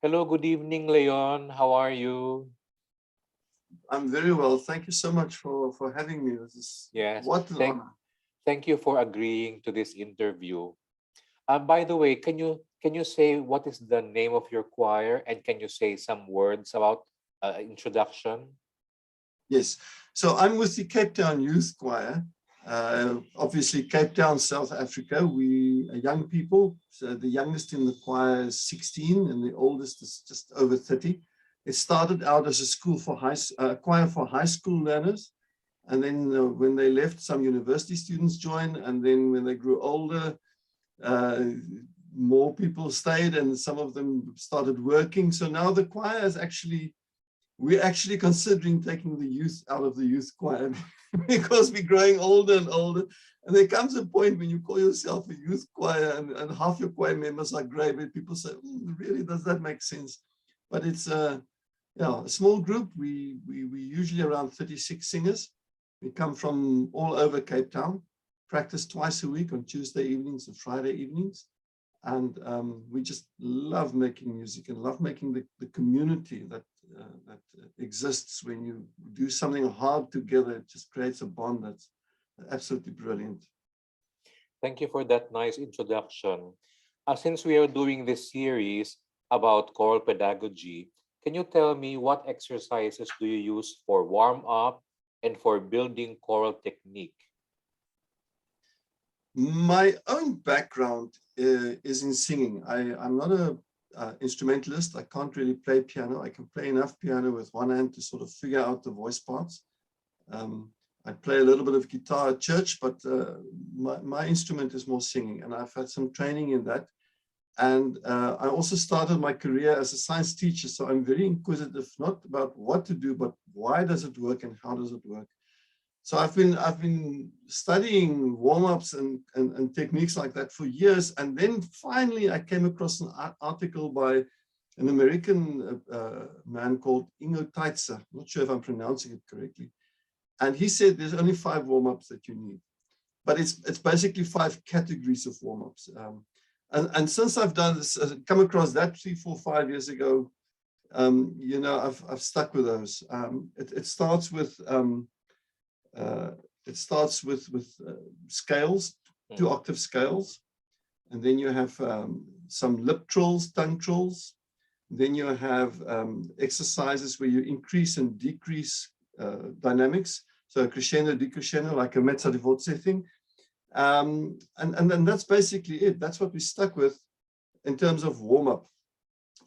Hello, good evening, Leon. How are you? I'm very well. Thank you so much for having me. This is Yes, what an thank honor. thank you for agreeing to this interview. By the way, can you say what is the name of your choir and can you say some words about introduction? Yes. So I'm with the Cape Town Youth Choir. Obviously, Cape Town, South Africa. We are young people. So the youngest in the choir is 16, and the oldest is just over 30. It started out as a school for choir for high school learners, and then when they left, some university students joined, and then when they grew older, uh, more people stayed, and some of them started working. So now the choir is actually we're actually considering taking the youth out of the youth choir because we're growing older and older. And there comes a point when you call yourself a youth choir and half your choir members are gray, but people say, really, does that make sense? But it's a small group. We usually around 36 singers. We come from all over Cape Town, practice twice a week on Tuesday evenings and Friday evenings. And we just love making music and love making the community that exists when you do something hard together. It just creates a bond that's absolutely brilliant. Thank you for that nice introduction. Since we are doing this series about choral pedagogy, can you tell me what exercises do you use for warm up and for building choral technique? My own background is in singing. I'm not a instrumentalist. I can't really play piano. I can play enough piano with one hand to sort of figure out the voice parts. Um, I play a little bit of guitar at church, but my instrument is more singing, and I've had some training in that. And I also started my career as a science teacher, so I'm very inquisitive, not about what to do, but why does it work and how does it work. So I've been studying warm-ups and techniques like that for years, and then finally I came across an article by an American man called Ingo Teitzer. I'm not sure if I'm pronouncing it correctly. And he said there's only 5 warm-ups that you need, but it's basically 5 categories of warm-ups. And since I've done this, come across that 3, 4, 5 years ago, I've stuck with those. It starts with uh, scales, 2 Mhm. octave scales, and then you have some lip trills, tongue trills. Then you have exercises where you increase and decrease dynamics. So crescendo, decrescendo, like a mezza di voce thing. And then that's basically it. That's what we stuck with in terms of warm-up.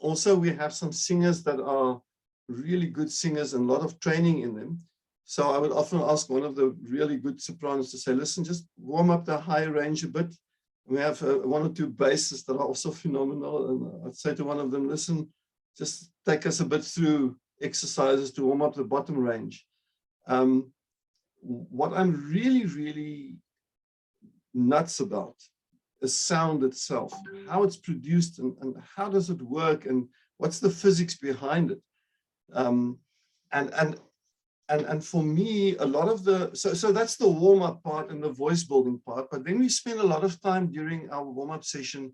Also, we have some singers that are really good singers and a lot of training in them. So I would often ask one of the really good sopranos to say, listen, just warm up the high range a bit. We have 1 or 2 basses that are also phenomenal. And I'd say to one of them, listen, just take us a bit through exercises to warm up the bottom range. Um, what I'm really, really nuts about is sound itself, how it's produced and how does it work and what's the physics behind it. Um, and, and, and for me, a lot of so that's the warm-up part and the voice building part, but then we spend a lot of time during our warm-up session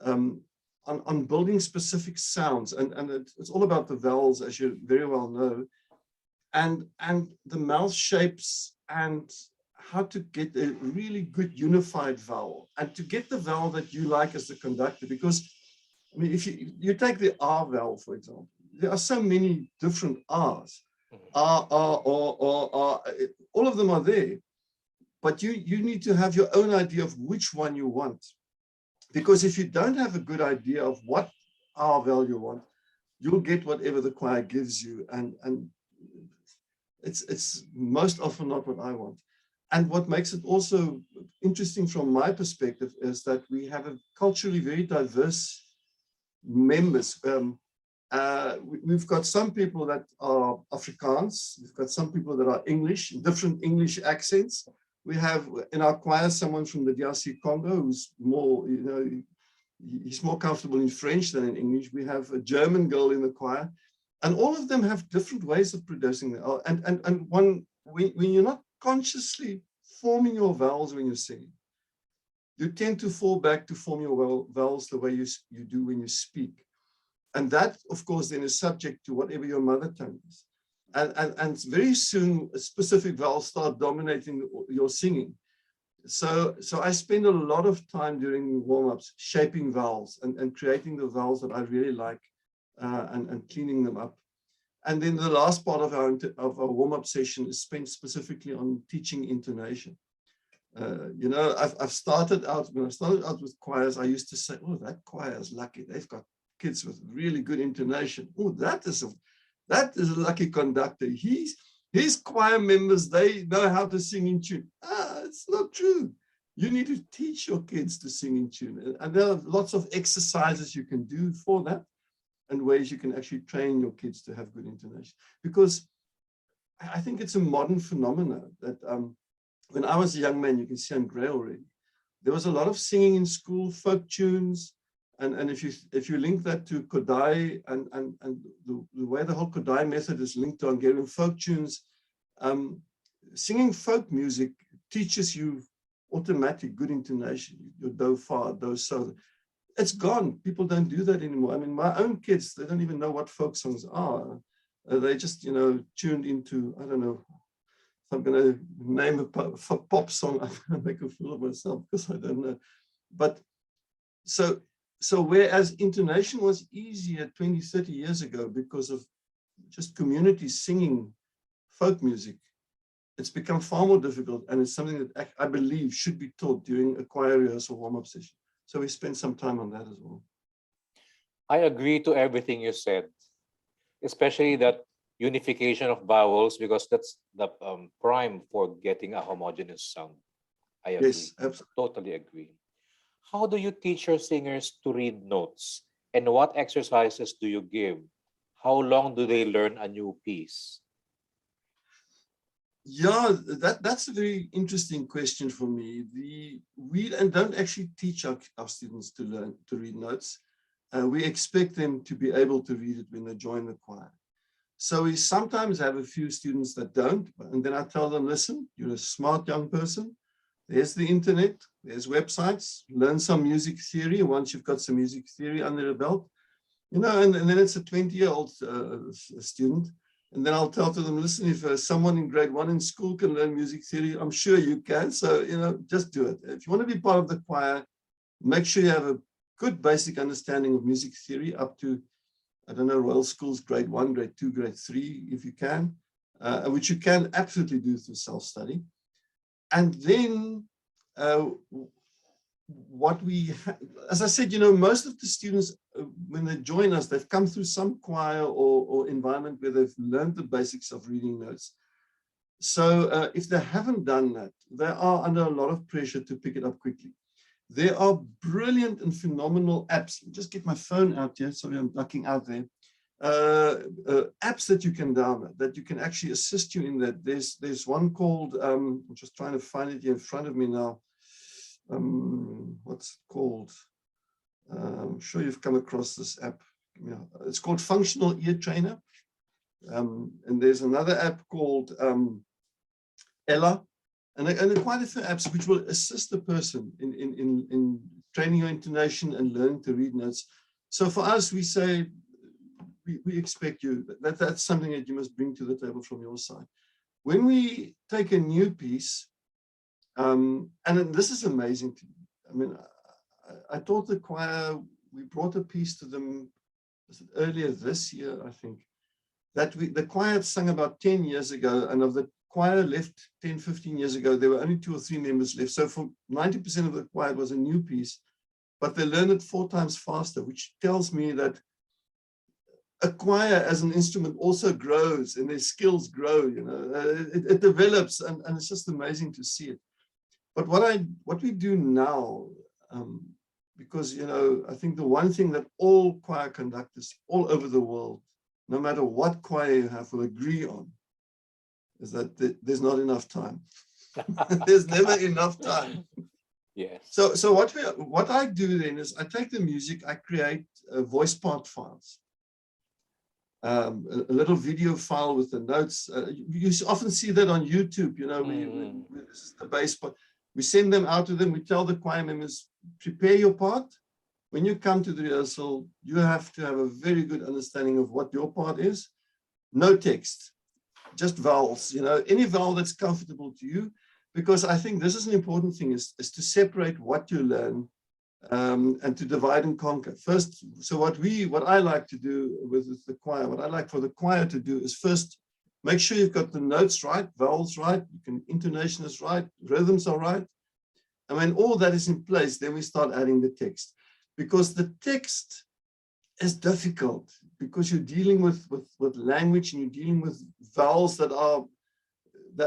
um, on building specific sounds. And it's all about the vowels, as you very well know, and the mouth shapes and how to get a really good unified vowel and to get the vowel that you like as the conductor. Because I mean, if you take the R vowel, for example, there are so many different R's. Mhm. R, all of them are there. But you need to have your own idea of which one you want. Because if you don't have a good idea of what R vowel you want, you'll get whatever the choir gives you. And it's most often not what I want. And what makes it also interesting from my perspective is that we have a culturally very diverse members. We've got some people that are Afrikaans. We've got some people that are English, different English accents. We have in our choir someone from the DRC Congo who's more, he's more comfortable in French than in English. We have a German girl in the choir, and all of them have different ways of producing it. And when you're not consciously forming your vowels when you're singing, you tend to fall back to form your vowels the way you do when you speak. And that, of course, then is subject to whatever your mother tongue is. And very soon, specific vowels start dominating your singing. So I spend a lot of time during warm-ups shaping vowels and creating the vowels that I really like and cleaning them up. And then the last part of our warm-up session is spent specifically on teaching intonation. You know, I've started out, when I started out with choirs, I used to say, oh, that choir is lucky. They've got kids with really good intonation. Oh, that is a lucky conductor. His choir members, they know how to sing in tune. It's not true. You need to teach your kids to sing in tune. And there are lots of exercises you can do for that and ways you can actually train your kids to have good intonation. Because I think it's a modern phenomenon that when I was a young man, you can see I'm gray already, there was a lot of singing in school, folk tunes. And if you link that to Kodai and the way the whole Kodai method is linked to Hungarian folk tunes, singing folk music teaches you automatic good intonation, your do, fa, do, so. It's gone. People don't do that anymore. I mean, my own kids, they don't even know what folk songs are. They just, you know, tuned into, I don't know, if I'm going to name a pop song, I'm going to make a fool of myself because I don't know. But so whereas intonation was easier 20, 30 years ago because of just communities singing folk music, it's become far more difficult. And it's something that I believe should be taught during a choir rehearsal warm-up session. So we spent some time on that as well. I agree to everything you said, especially that unification of vowels, because that's the prime for getting a homogeneous sound. I agree. Yes, absolutely. Totally agree. How do you teach your singers to read notes? And what exercises do you give? How long do they learn a new piece? Yeah, that's a very interesting question for me. We don't actually teach our students to learn to read notes. We expect them to be able to read it when they join the choir. So we sometimes have a few students that don't, and then I tell them, listen, you're a smart young person. There's the internet, there's websites, learn some music theory once you've got some music theory under your belt. You know, and then it's a 20-year-old student. And then I'll tell to them, listen, if someone in grade 1 in school can learn music theory, I'm sure you can. So, you know, just do it. If you want to be part of the choir, make sure you have a good basic understanding of music theory up to, I don't know, Royal Schools, grade 1, grade 2, grade 3, if you can, which you can absolutely do through self-study. And then as I said, you know, most of the students, when they join us, they've come through some choir or environment where they've learned the basics of reading notes. So if they haven't done that, they are under a lot of pressure to pick it up quickly. There are brilliant and phenomenal apps. I'll just get my phone out here. Sorry, I'm ducking out there. Apps that you can download that you can actually assist you in that. There's one called, I'm just trying to find it here in front of me now. What's it called? I'm sure you've come across this app. Yeah, it's called Functional Ear Trainer. And there's another app called Ella, and quite a few apps which will assist the person in training your intonation and learning to read notes. So for us, we say, we expect you, that's something that you must bring to the table from your side. When we take a new piece, and this is amazing to me. I mean, I taught the choir, we brought a piece to them earlier this year, I think, that the choir had sung about 10 years ago, and of the choir left 10, 15 years ago, there were only 2 or 3 members left. So for 90% of the choir, it was a new piece, but they learned it 4 times faster, which tells me that a choir as an instrument also grows and their skills grow, you know, it develops, and it's just amazing to see it. But what we do now, because, you know, I think the one thing that all choir conductors all over the world, no matter what choir you have, will agree on, is that there's not enough time. There's never enough time. Yes. So what I do then is I take the music, I create voice part files. A little video file with the notes. You often see that on YouTube, you know, this is the bass part. We send them out to them. We tell the choir members, prepare your part. when you come to the rehearsal, you have to have a very good understanding of what your part is. No text, just vowels, any vowel that's comfortable to you, because I think this is an important thing, is to separate what you learn and to divide and conquer. First, so what I like to do with the choir, what I like for the choir to do is first make sure you've got the notes right, vowels right, intonation is right, rhythms are right. And when all that is in place, then we start adding the text, because the text is difficult, because you're dealing with language, and you're dealing with vowels that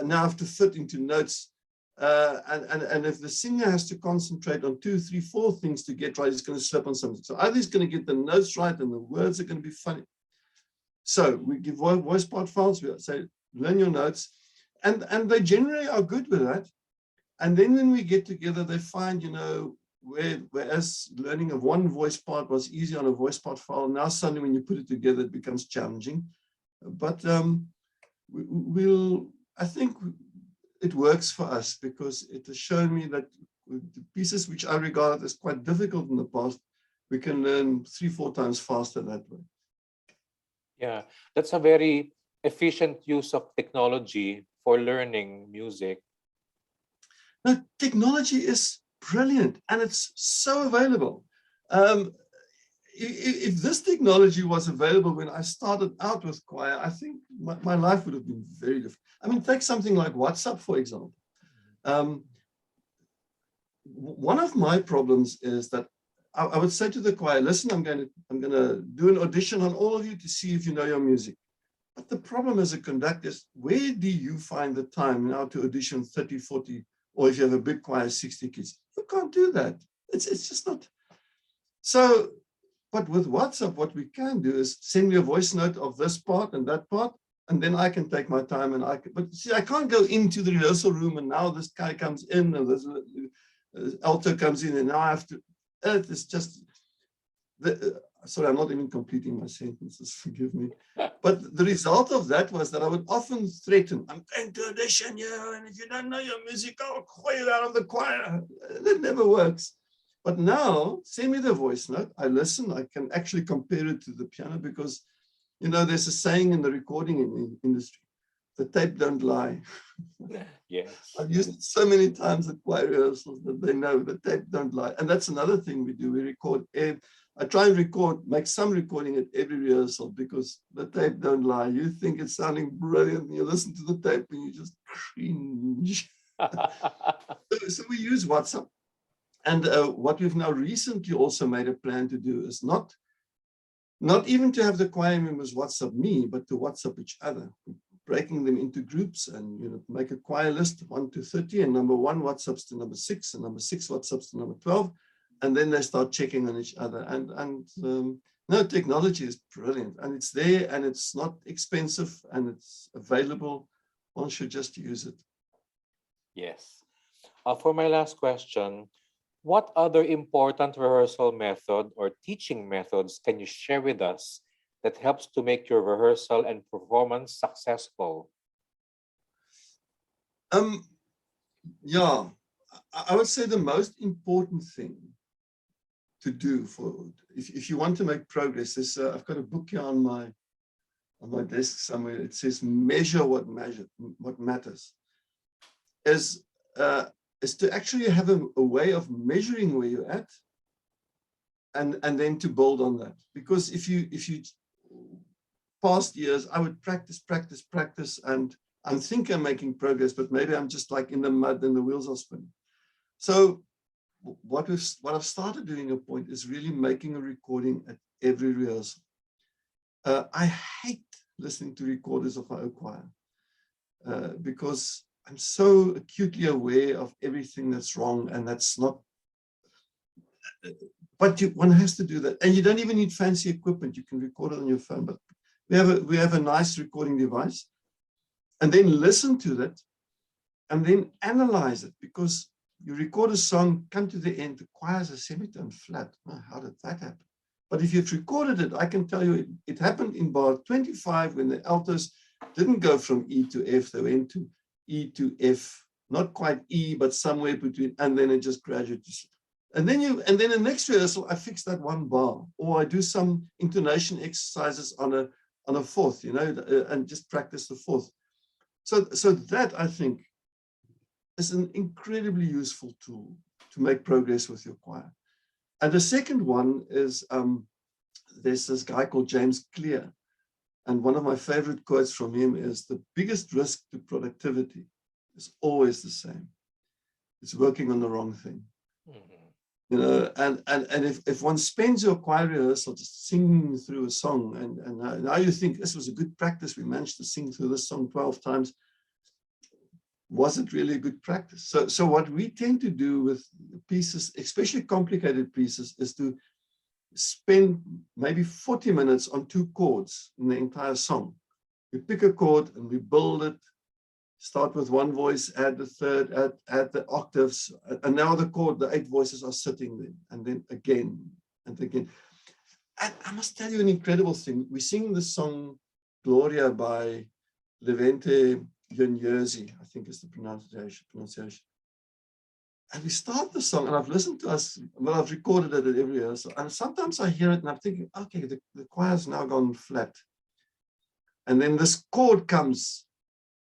now have to fit into notes. And if the singer has to concentrate on 2, 3, 4 things to get right, he's going to slip on something. So either he's going to get the notes right and the words are going to be funny. So we give voice part files, we say, learn your notes, and they generally are good with that. And then when we get together, they find, whereas learning of one voice part was easy on a voice part file, now suddenly when you put it together, it becomes challenging. But I think it works for us, because it has shown me that the pieces which I regarded as quite difficult in the past, we can learn 3, 4 times faster that way. Yeah, that's a very efficient use of technology for learning music. Now, technology is brilliant, and it's so available. If this technology was available when I started out with choir, I think my life would have been very different. I mean, take something like WhatsApp, for example. One of my problems is that I would say to the choir, listen, I'm going to do an audition on all of you to see if you know your music. But the problem as a conductor is, where do you find the time now to audition 30, 40, or if you have a big choir, 60 kids? You can't do that. It's just not. So, but with WhatsApp, what we can do is send me a voice note of this part and that part, and then I can take my time, and but see, I can't go into the rehearsal room and now this guy comes in and this alto comes in, and now I have to, it's just, sorry, I'm not even completing my sentences, forgive me. But the result of that was that I would often threaten, I'm going to audition you, and if you don't know your music, I'll call you out of the choir. That never works. But now, send me the voice note, I listen, I can actually compare it to the piano, because, there's a saying in the recording industry, the tape don't lie. Yes. I've used it so many times at choir rehearsals that they know the tape don't lie. And that's another thing we do. We record, I try and make some recording at every rehearsal, because the tape don't lie. You think it's sounding brilliant, and you listen to the tape and you just cringe. So we use WhatsApp. And what we've now recently also made a plan to do is not even to have the choir members WhatsApp me, but to WhatsApp each other, breaking them into groups, and make a choir list 1 to 30, and number 1 WhatsApps to number 6, and number 6 WhatsApps to number 12, and then they start checking on each other. And no, technology is brilliant, and it's there, and it's not expensive, and it's available. One should just use it. Yes. For my last question, what other important rehearsal method or teaching methods can you share with us that helps to make your rehearsal and performance successful? Yeah, I would say the most important thing to do if you want to make progress is, I've got a book here on my desk somewhere. It says measure what matters. Is to actually have a way of measuring where you're at, and then to build on that. Because if you past years, I would practice, and I think I'm making progress, but maybe I'm just like in the mud and the wheels are spinning. So what I've started doing at a point is really making a recording at every rehearsal. I hate listening to recorders of my own choir, because I'm so acutely aware of everything that's wrong, and that's not, but one has to do that. And you don't even need fancy equipment. You can record it on your phone, but we have a nice recording device, and then listen to that, and then analyze it, because you record a song, come to the end, the choir is a semitone flat. Oh, how did that happen? But if you've recorded it, I can tell you it happened in bar 25 when the altos didn't go from E to F, they went to E to F, not quite E, but somewhere between, and then it just graduated. And then the next rehearsal, I fix that one bar, or I do some intonation exercises on a fourth, and just practice the fourth. So that, I think, is an incredibly useful tool to make progress with your choir. And the second one is, there's this guy called James Clear. And one of my favorite quotes from him is, the biggest risk to productivity is always the same. It's working on the wrong thing. And if one spends your choir rehearsal just singing through a song, and now you think this was a good practice, we managed to sing through this song 12 times, was it really a good practice? So what we tend to do with pieces, especially complicated pieces, is to spend maybe 40 minutes on 2 chords in the entire song. We pick a chord and we build it, start with one voice, add the third, add the octaves, and now the chord, the 8 voices are sitting there, and then again and again. And I must tell you an incredible thing. We sing the song Gloria by Levente Jerzy, I think is the pronunciation. And we start the song, and I've listened to us, well, I've recorded it at every rehearsal, and sometimes I hear it and I'm thinking, okay, the choir's now gone flat. And then this chord comes,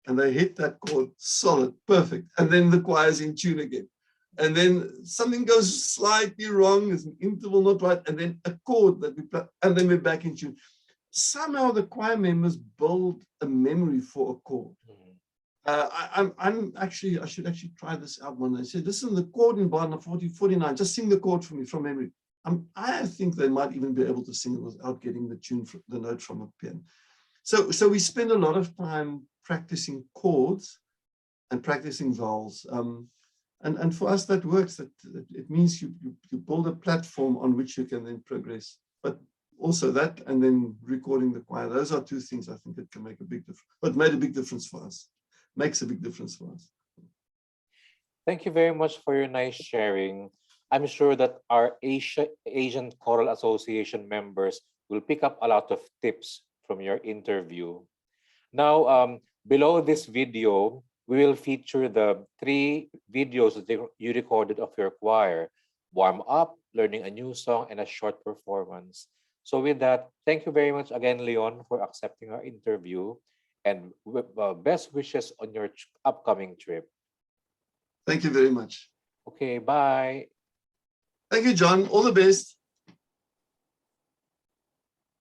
and they hit that chord solid, perfect. And then the choir's in tune again. And then something goes slightly wrong, there's an interval not right, and then a chord that we play, and then we're back in tune. Somehow the choir members build a memory for a chord. I should actually try this out one day. Say, listen, the chord in bar 49, just sing the chord for me from memory. I think they might even be able to sing it without getting the note from a pen. So we spend a lot of time practicing chords and practicing vowels. And for us, that works. That it means you build a platform on which you can then progress. But also that, and then recording the choir. Those are 2 things I think that can make a big difference. But made a big difference for us. Makes a big difference for us. Thank you very much for your nice sharing. I'm sure that our Asian Choral Association members will pick up a lot of tips from your interview. Now, below this video, we will feature the 3 videos that you recorded of your choir: warm up, learning a new song, and a short performance. So with that, thank you very much again, Leon, for accepting our interview, and best wishes on your upcoming trip. Thank you very much. Okay, bye. Thank you, John. All the best.